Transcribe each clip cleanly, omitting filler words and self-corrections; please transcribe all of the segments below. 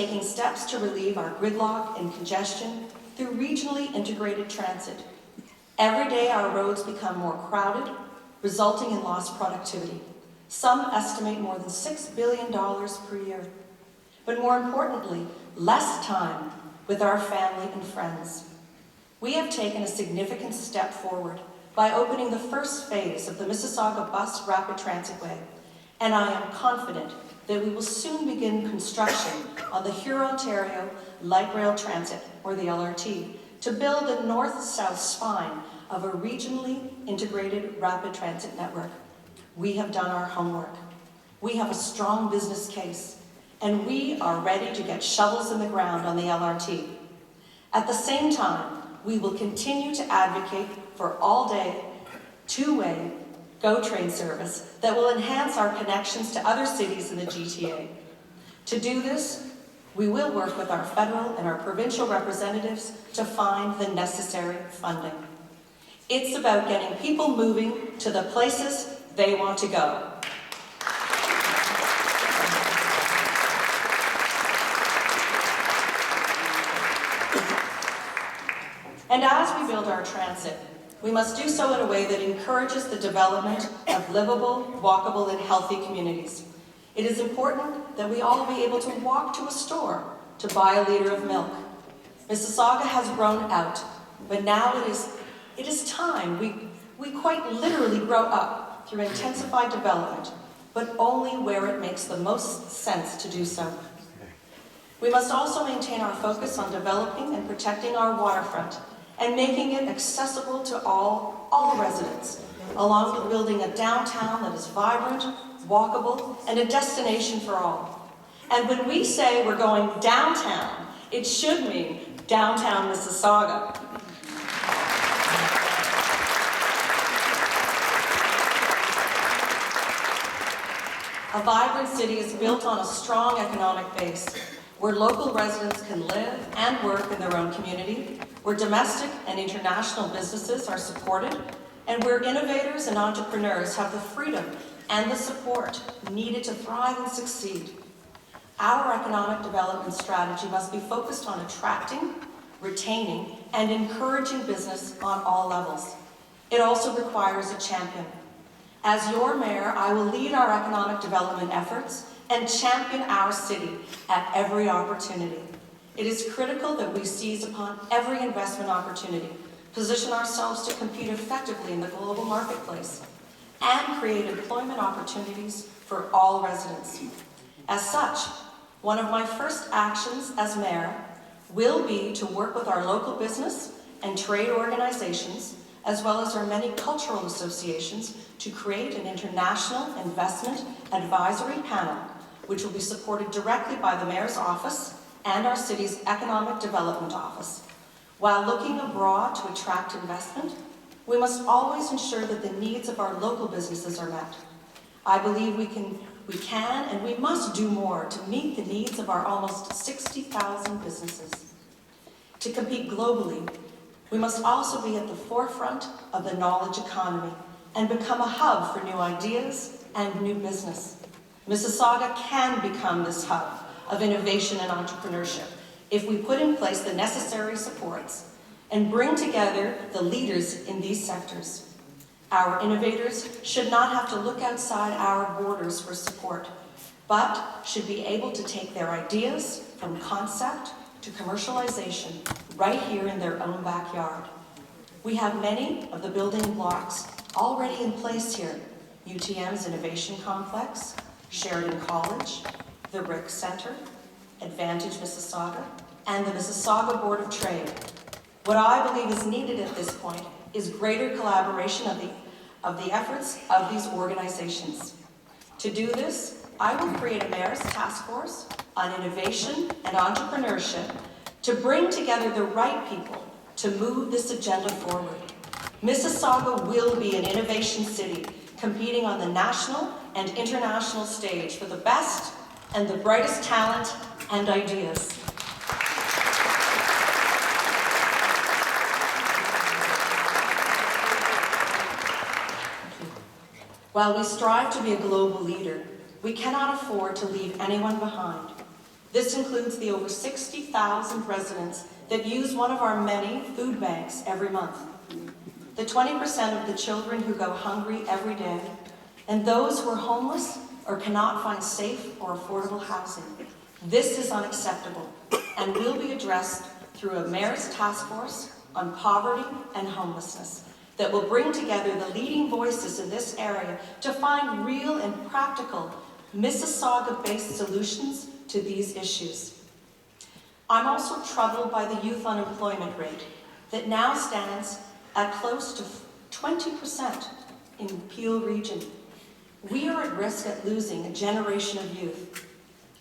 taking steps to relieve our gridlock and congestion through regionally integrated transit. Every day our roads become more crowded, resulting in lost productivity. Some estimate more than $6 billion per year. But more importantly, less time with our family and friends. We have taken a significant step forward by opening the first phase of the Mississauga Bus Rapid Transitway, and I am confident that we will soon begin construction on the Hurontario Light Rail Transit, or the LRT, to build a north-south spine of a regionally integrated rapid transit network. We have done our homework. We have a strong business case, and we are ready to get shovels in the ground on the LRT. At the same time, we will continue to advocate for all-day, two-way GO train service that will enhance our connections to other cities in the GTA. To do this, we will work with our federal and our provincial representatives to find the necessary funding. It's about getting people moving to the places they want to go. And as we build our transit, we must do so in a way that encourages the development of livable, walkable, and healthy communities. It is important that we all be able to walk to a store to buy a liter of milk. Mississauga has grown out, but now it is time we quite literally grow up through intensified development, but only where it makes the most sense to do so. We must also maintain our focus on developing and protecting our waterfront and making it accessible to all residents, along with building a downtown that is vibrant, walkable, and a destination for all. And when we say we're going downtown, it should mean downtown Mississauga. A vibrant city is built on a strong economic base, where local residents can live and work in their own community, where domestic and international businesses are supported, and where innovators and entrepreneurs have the freedom and the support needed to thrive and succeed. Our economic development strategy must be focused on attracting, retaining, and encouraging business on all levels. It also requires a champion. As your mayor, I will lead our economic development efforts and champion our city at every opportunity. It is critical that we seize upon every investment opportunity, position ourselves to compete effectively in the global marketplace, and create employment opportunities for all residents. As such, one of my first actions as mayor will be to work with our local business and trade organizations, as well as our many cultural associations, to create an international investment advisory panel, which will be supported directly by the Mayor's Office and our city's Economic Development Office. While looking abroad to attract investment, we must always ensure that the needs of our local businesses are met. I believe we can and we must do more to meet the needs of our almost 60,000 businesses. To compete globally, we must also be at the forefront of the knowledge economy and become a hub for new ideas and new business. Mississauga can become this hub of innovation and entrepreneurship if we put in place the necessary supports and bring together the leaders in these sectors. Our innovators should not have to look outside our borders for support, but should be able to take their ideas from concept to commercialization right here in their own backyard. We have many of the building blocks already in place here: UTM's Innovation Complex, Sheridan College, the RIC Center, Advantage Mississauga, and the Mississauga Board of Trade. What I believe is needed at this point is greater collaboration of the efforts of these organizations. To do this, I will create a Mayor's Task Force on Innovation and Entrepreneurship to bring together the right people to move this agenda forward. Mississauga will be an innovation city, competing on the national and international stage for the best and the brightest talent and ideas. While we strive to be a global leader, we cannot afford to leave anyone behind. This includes the over 60,000 residents that use one of our many food banks every month, the 20% of the children who go hungry every day, and those who are homeless or cannot find safe or affordable housing. This is unacceptable and will be addressed through a Mayor's Task Force on Poverty and Homelessness that will bring together the leading voices in this area to find real and practical Mississauga-based solutions to these issues. I'm also troubled by the youth unemployment rate that now stands at close to 20% in Peel region. We are at risk at losing a generation of youth.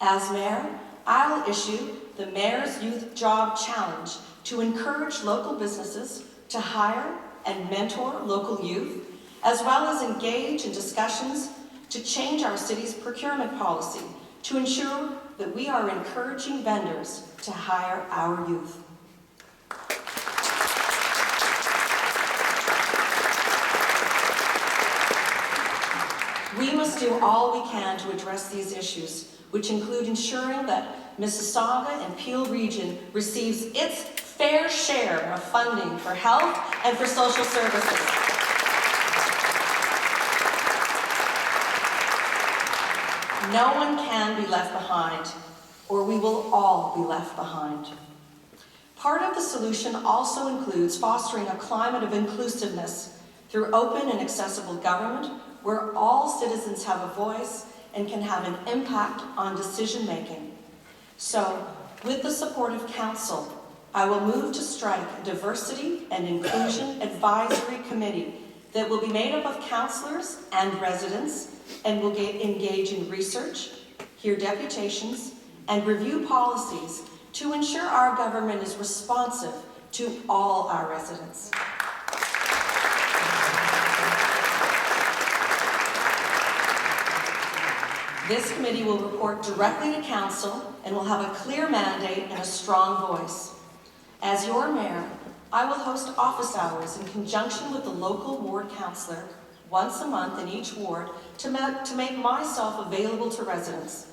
As Mayor, I'll issue the Mayor's Youth Job Challenge to encourage local businesses to hire and mentor local youth, as well as engage in discussions to change our city's procurement policy to ensure that we are encouraging vendors to hire our youth. We must do all we can to address these issues, which include ensuring that Mississauga and Peel region receives its fair share of funding for health and for social services. No one can be left behind, or we will all be left behind. Part of the solution also includes fostering a climate of inclusiveness through open and accessible government where all citizens have a voice and can have an impact on decision-making. So, with the support of Council, I will move to strike a Diversity and Inclusion Advisory Committee that will be made up of councillors and residents and will engage in research, hear deputations, and review policies to ensure our government is responsive to all our residents. This committee will report directly to Council and will have a clear mandate and a strong voice. As your Mayor, I will host office hours in conjunction with the local ward councillor once a month in each ward to make myself available to residents.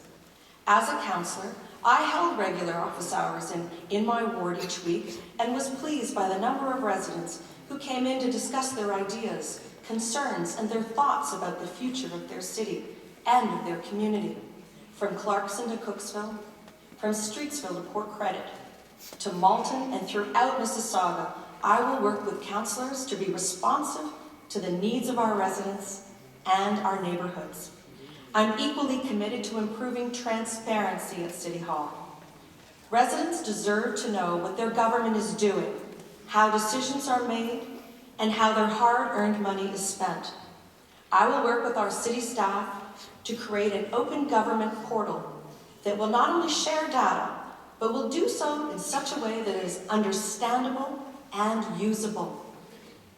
As a councillor, I held regular office hours in my ward each week and was pleased by the number of residents who came in to discuss their ideas, concerns, and their thoughts about the future of their city and of their community. From Clarkson to Cooksville, from Streetsville to Port Credit, to Malton and throughout Mississauga, I will work with councillors to be responsive to the needs of our residents and our neighbourhoods. I'm equally committed to improving transparency at City Hall. Residents deserve to know what their government is doing, how decisions are made, and how their hard-earned money is spent. I will work with our city staff to create an open government portal that will not only share data, but will do so in such a way that is understandable and usable.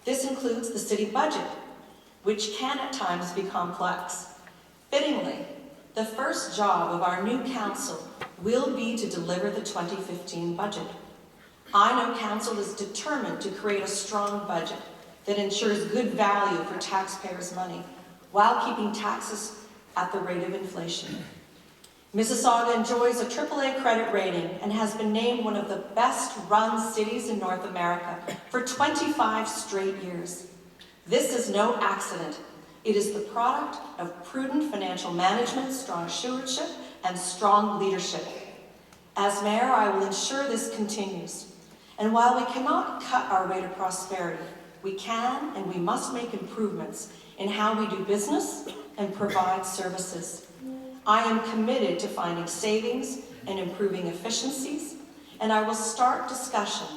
This includes the city budget, which can at times be complex. Fittingly, the first job of our new council will be to deliver the 2015 budget. I know council is determined to create a strong budget that ensures good value for taxpayers' money while keeping taxes at the rate of inflation. Mississauga enjoys a AAA credit rating and has been named one of the best-run cities in North America for 25 straight years. This is no accident. It is the product of prudent financial management, strong stewardship, and strong leadership. As Mayor, I will ensure this continues. And while we cannot cut our way to prosperity, we can and we must make improvements in how we do business and provide services. I am committed to finding savings and improving efficiencies, and I will start discussion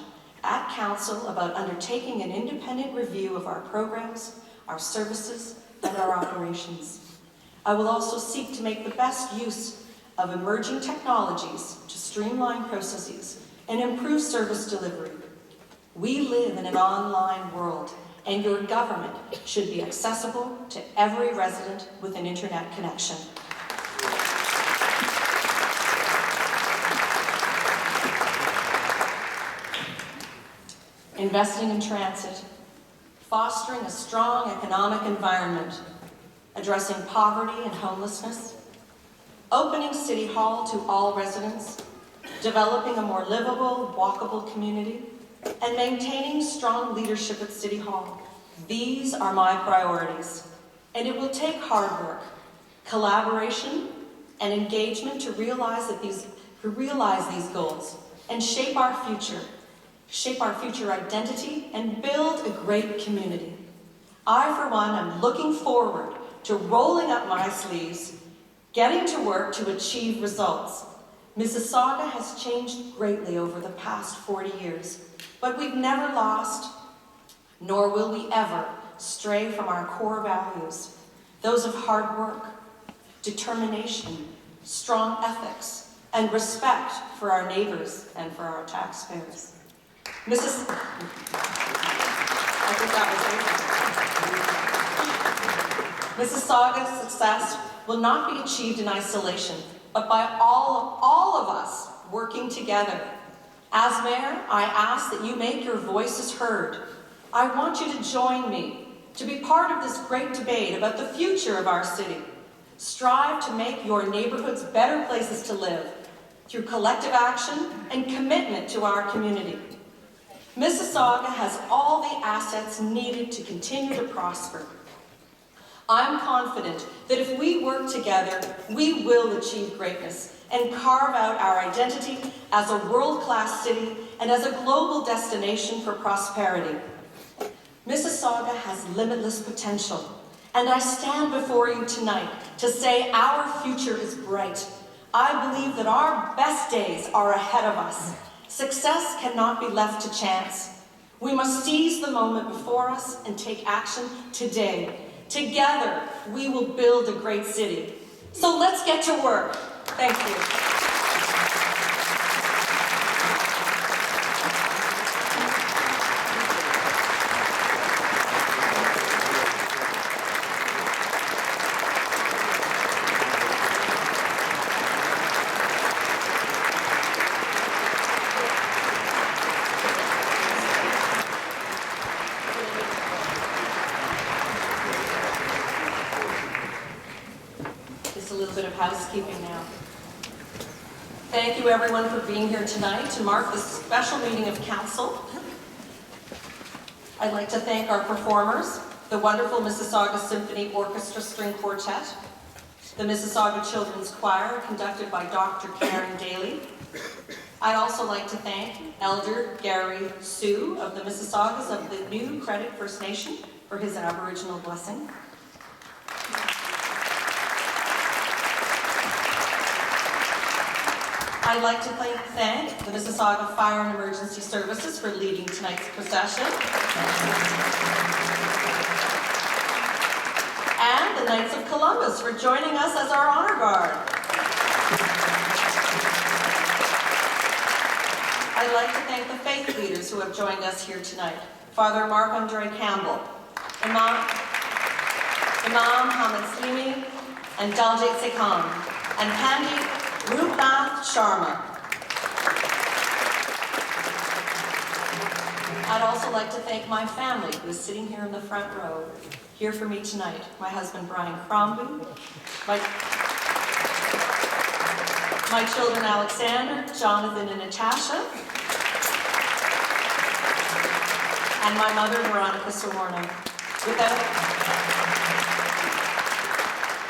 at Council about undertaking an independent review of our programs, our services, and our operations. I will also seek to make the best use of emerging technologies to streamline processes and improve service delivery. We live in an online world, and your government should be accessible to every resident with an internet connection. Investing in transit, fostering a strong economic environment, addressing poverty and homelessness, opening City Hall to all residents, developing a more livable, walkable community, and maintaining strong leadership at City Hall. These are my priorities, and it will take hard work, collaboration, and engagement to realize these goals and shape our future identity, and build a great community. I, for one, am looking forward to rolling up my sleeves, getting to work to achieve results. Mississauga has changed greatly over the past 40 years, but we've never lost, nor will we ever, stray from our core values, those of hard work, determination, strong ethics, and respect for our neighbors and for our taxpayers. I think that was it. Mississauga's success will not be achieved in isolation, but by all of us working together. As mayor, I ask that you make your voices heard. I want you to join me to be part of this great debate about the future of our city. Strive to make your neighborhoods better places to live through collective action and commitment to our community. Mississauga has all the assets needed to continue to prosper. I'm confident that if we work together, we will achieve greatness and carve out our identity as a world-class city and as a global destination for prosperity. Mississauga has limitless potential, and I stand before you tonight to say our future is bright. I believe that our best days are ahead of us. Success cannot be left to chance. We must seize the moment before us and take action today. Together, we will build a great city. So let's get to work. Thank you. A little bit of housekeeping now. Thank you everyone for being here tonight to mark this special meeting of council. I'd like to thank our performers, the wonderful Mississauga Symphony Orchestra String Quartet, the Mississauga Children's Choir conducted by Dr. Karen Daly. I'd also like to thank Elder Gary Sue of the Mississaugas of the New Credit First Nation for his Aboriginal blessing. I'd like to thank the Mississauga Fire and Emergency Services for leading tonight's procession. And the Knights of Columbus for joining us as our honor guard. I'd like to thank the faith leaders who have joined us here tonight. Father Marc-Andre Campbell, Imam Hamid Slimi, and Daljit Sekhan, and Pandi Rupnath Sharma. I'd also like to thank my family who is sitting here in the front row, here for me tonight. My husband Brian Crombie, my children Alexander, Jonathan, and Natasha, and my mother Veronica Sawarno.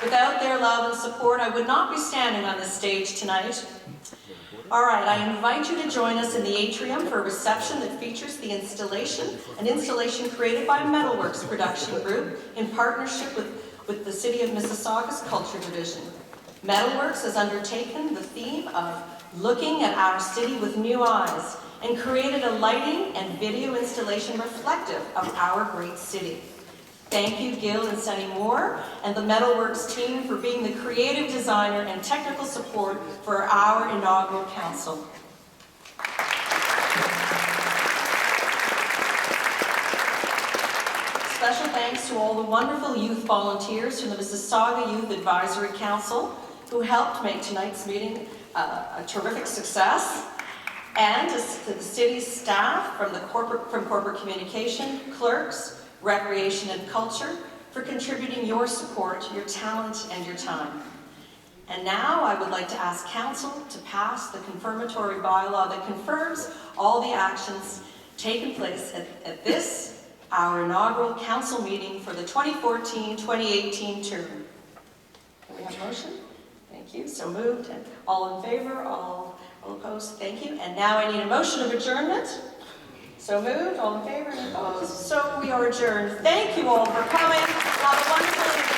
Without their love and support, I would not be standing on this stage tonight. All right, I invite you to join us in the atrium for a reception that features the installation, an installation created by Metalworks Production Group in partnership with the City of Mississauga's Culture Division. Metalworks has undertaken the theme of looking at our city with new eyes and created a lighting and video installation reflective of our great city. Thank you, Gil and Sunny Moore, and the Metalworks team for being the creative designer and technical support for our inaugural council. Special thanks to all the wonderful youth volunteers from the Mississauga Youth Advisory Council who helped make tonight's meeting a terrific success, and to the city's staff from corporate communication, clerks, recreation and culture for contributing your support, your talent, and your time. And now I would like to ask Council to pass the confirmatory bylaw that confirms all the actions taken place at this, our inaugural Council meeting for the 2014-2018 term. Can we have a motion? Thank you. So moved. And all in favor? All opposed? Thank you. And now I need a motion of adjournment. So moved. All in favor? Any opposed? So we are adjourned. Thank you all for coming. Have a wonderful evening.